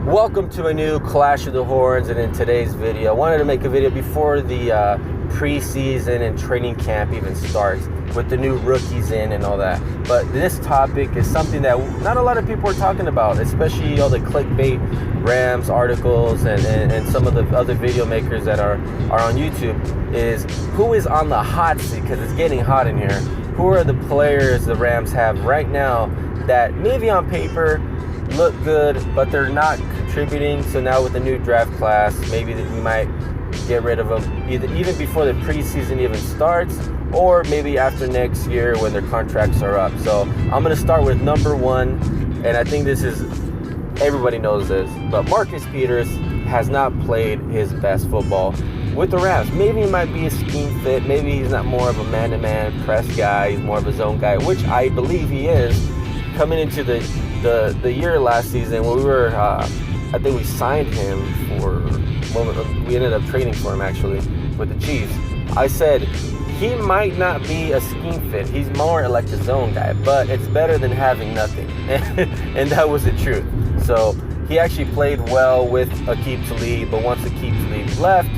Welcome to a new Clash of the Horns, and in today's video, I wanted to make a video before the preseason and training camp even starts, with the new rookies in and all that. But this topic is something that not a lot of people are talking about, especially all the clickbait Rams articles and some of the other video makers that are on YouTube, is who is on the hot seat, because it's getting hot in here. Who are the players the Rams have right now that maybe on paper look good, but they're not contributing? So now with the new draft class, maybe that we might get rid of them even before the preseason even starts, or maybe after next year when their contracts are up. So I'm going to start with number one, and I think this is, everybody knows this, but Marcus Peters has not played his best football with the Rams. Maybe he might be a scheme fit, maybe he's not more of a man-to-man press guy, he's more of a zone guy, which I believe he is. Coming into the year last season, when we were, I think we signed him we ended up trading for him actually with the Chiefs. I said he might not be a scheme fit. He's more like a zone guy, but it's better than having nothing. And that was the truth. So he actually played well with Aqib Talib, but once Aqib Talib left,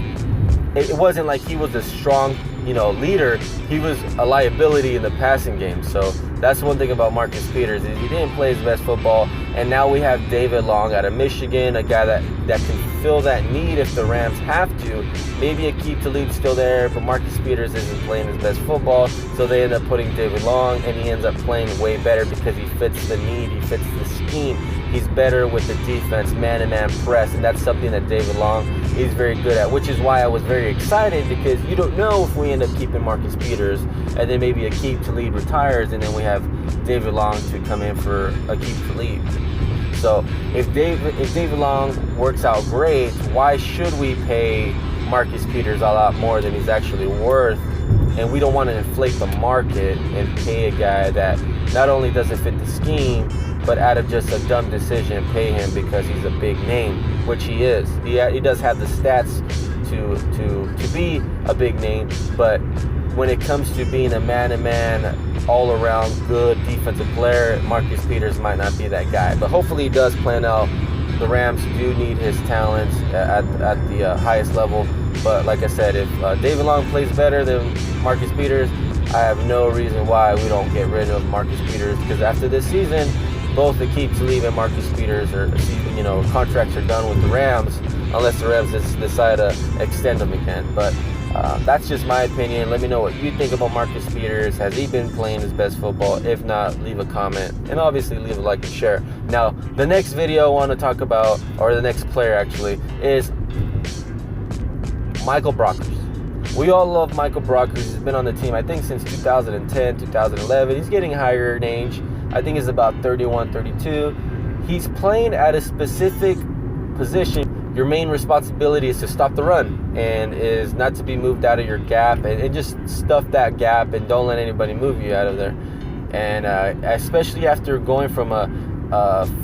it wasn't like he was a strong, leader. He was a liability in the passing game. So that's one thing about Marcus Peters, is he didn't play his best football. And now we have David Long out of Michigan, a guy that can fill that need if the Rams have to. Maybe Aqib Talib's still there, but Marcus Peters isn't playing his best football. So they end up putting David Long, and he ends up playing way better because he fits the need, he fits the scheme. He's better with the defense, man-to-man press, and that's something that David Long is very good at, which is why I was very excited, because you don't know if we end up keeping Marcus Peters, and then maybe Aqib Talib retires, and then we have David Long to come in for Aqib Talib. So if David Long works out great, why should we pay Marcus Peters a lot more than he's actually worth? And we don't want to inflate the market and pay a guy that not only doesn't fit the scheme, but out of just a dumb decision, pay him because he's a big name, which he is. He does have the stats to be a big name, but when it comes to being a man-to-man, all-around good defensive player, Marcus Peters might not be that guy. But hopefully he does plan out. The Rams do need his talents at the highest level. But like I said, if David Long plays better than Marcus Peters, I have no reason why we don't get rid of Marcus Peters, because after this season, both Aqib Talib and Marcus Peters contracts are done with the Rams, unless the Rams decide to extend them again. But that's just my opinion. Let me know what you think about Marcus Peters. Has he been playing his best football? If not, leave a comment, and obviously leave a like and share. Now, the next video I want to talk about, or the next player actually, is Michael Brockers. We all love Michael Brockers. He's been on the team, I think, since 2010, 2011. He's getting higher in age. I think he's about 31, 32. He's playing at a specific position. Your main responsibility is to stop the run, and is not to be moved out of your gap, and just stuff that gap and don't let anybody move you out of there. And especially after going from a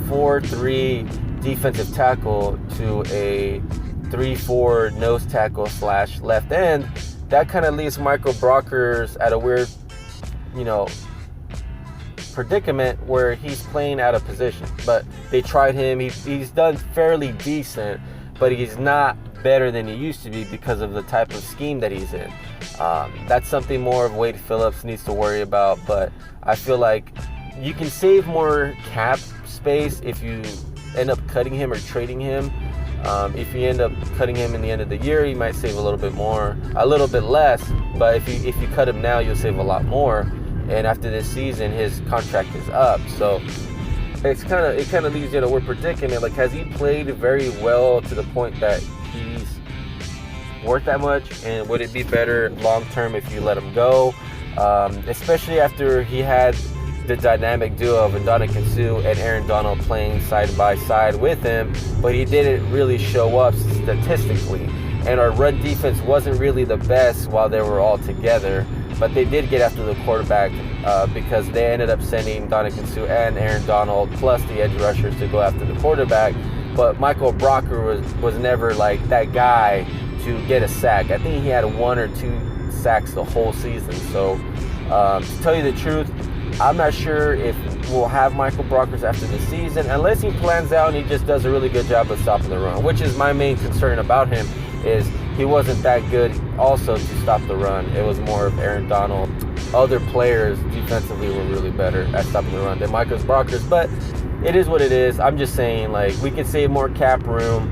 4-3 defensive tackle to a 3-4 nose tackle / left end, that kind of leaves Michael Brockers at a weird, predicament where he's playing out of position. But they tried him. He's done fairly decent, but he's not better than he used to be because of the type of scheme that he's in. That's something more of Wade Phillips needs to worry about. But I feel like you can save more cap space if you end up cutting him or trading him. If you end up cutting him in the end of the year, you might save a little bit more, a little bit less. But if you cut him now, you'll save a lot more. And after this season, his contract is up. So it kind of leaves you in a weird predicament. Like, has he played very well to the point that he's worth that much? And would it be better long term if you let him go? Especially after he had the dynamic duo of Ndamukong Suh and Aaron Donald playing side by side with him, but he didn't really show up statistically. And our run defense wasn't really the best while they were all together. But they did get after the quarterback because they ended up sending Ndamukong Suh and Aaron Donald plus the edge rushers to go after the quarterback. But Michael Brocker was never like that guy to get a sack. I think he had 1 or 2 sacks the whole season. So to tell you the truth, I'm not sure if we'll have Michael Brockers after the season, unless he plans out and he just does a really good job of stopping the run, which is my main concern about him, is he wasn't that good also to stop the run. It was more of Aaron Donald. Other players defensively were really better at stopping the run than Michael Brockers, but it is what it is. I'm just saying, like, we could save more cap room.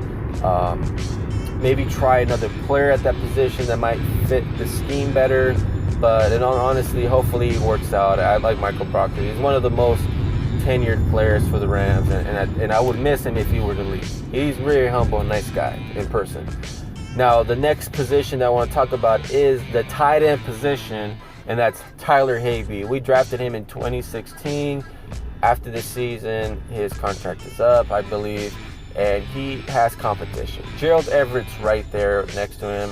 Maybe try another player at that position that might fit the scheme better. But honestly, hopefully it works out. I like Michael Brockers. He's one of the most tenured players for the Rams, and I would miss him if he were to leave. He's really humble and nice guy in person. Now, the next position that I want to talk about is the tight end position, and that's Tyler Higbee. We drafted him in 2016. After this season, his contract is up, I believe, and he has competition. Gerald Everett's right there next to him.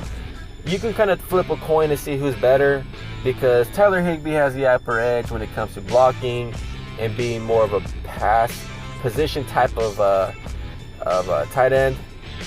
You can kind of flip a coin to see who's better, because Tyler Higbee has the upper edge when it comes to blocking and being more of a pass position type of tight end.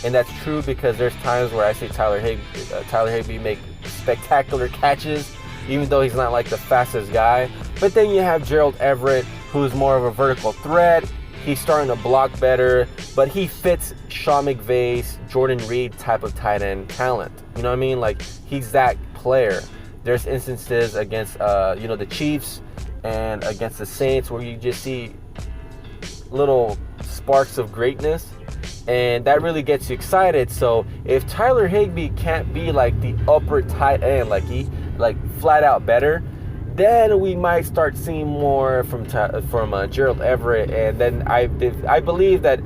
And that's true because there's times where I see Tyler Higbee make spectacular catches, even though he's not like the fastest guy. But then you have Gerald Everett, who's more of a vertical threat. He's starting to block better, but he fits Sean McVay's Jordan Reed type of tight end talent. You know what I mean? Like, he's that player. There's instances against, the Chiefs and against the Saints where you just see little sparks of greatness, and that really gets you excited. So if Tyler Higbee can't be like the upper tight end, like flat out better, then we might start seeing more from Gerald Everett. And then I believe that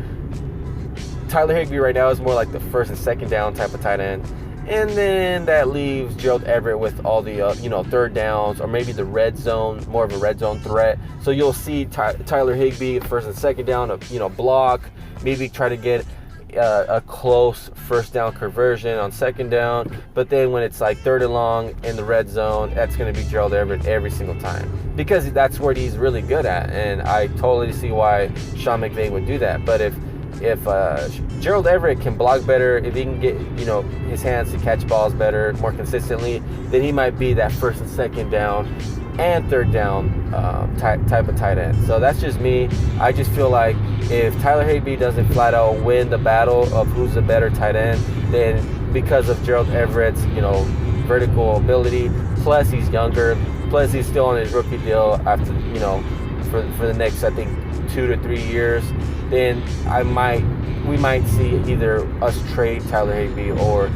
Tyler Higbee right now is more like the first and second down type of tight end. And then that leaves Gerald Everett with all the third downs, or maybe the red zone, more of a red zone threat. So you'll see Tyler Higbee first and second down, block, maybe try to get a close first down conversion on second down. But then when it's like third and long in the red zone, that's going to be Gerald Everett every single time, because that's what he's really good at. And I totally see why Sean McVay would do that. But if Gerald Everett can block better, if he can get his hands to catch balls better, more consistently, then he might be that first and second down and third down type of tight end. So that's just me. I just feel like if Tyler Higbee doesn't flat out win the battle of who's the better tight end, then because of Gerald Everett's vertical ability, plus he's younger, plus he's still on his rookie deal after for the next, I think, 2 to 3 years, then we might see either us trade Tyler Higbee or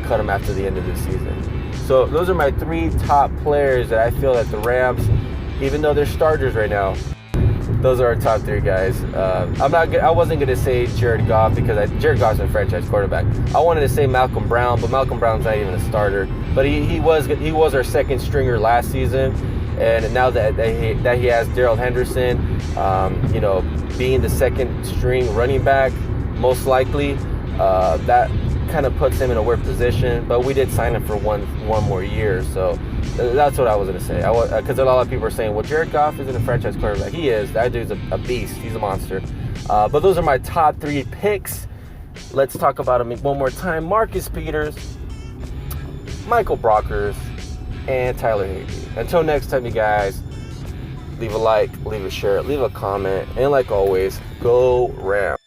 cut him after the end of the season. So those are my 3 top players that I feel that the Rams, even though they're starters right now, those are our top 3 guys. I wasn't gonna say Jared Goff, because Jared Goff's a franchise quarterback. I wanted to say Malcolm Brown, but Malcolm Brown's not even a starter. But he was our second stringer last season, and now that he has Darrell Henderson, being the second string running back, most likely, that kind of puts him in a weird position. But we did sign him for one more year, so that's what I was going to say. Because a lot of people are saying, well, Jared Goff isn't a franchise quarterback. He is. That dude's a beast. He's a monster. But those are my top 3 picks. Let's talk about them one more time. Marcus Peters, Michael Brockers, and Tyler Higbee. Until next time, you guys, leave a like, leave a share, leave a comment, and like always, go Rams.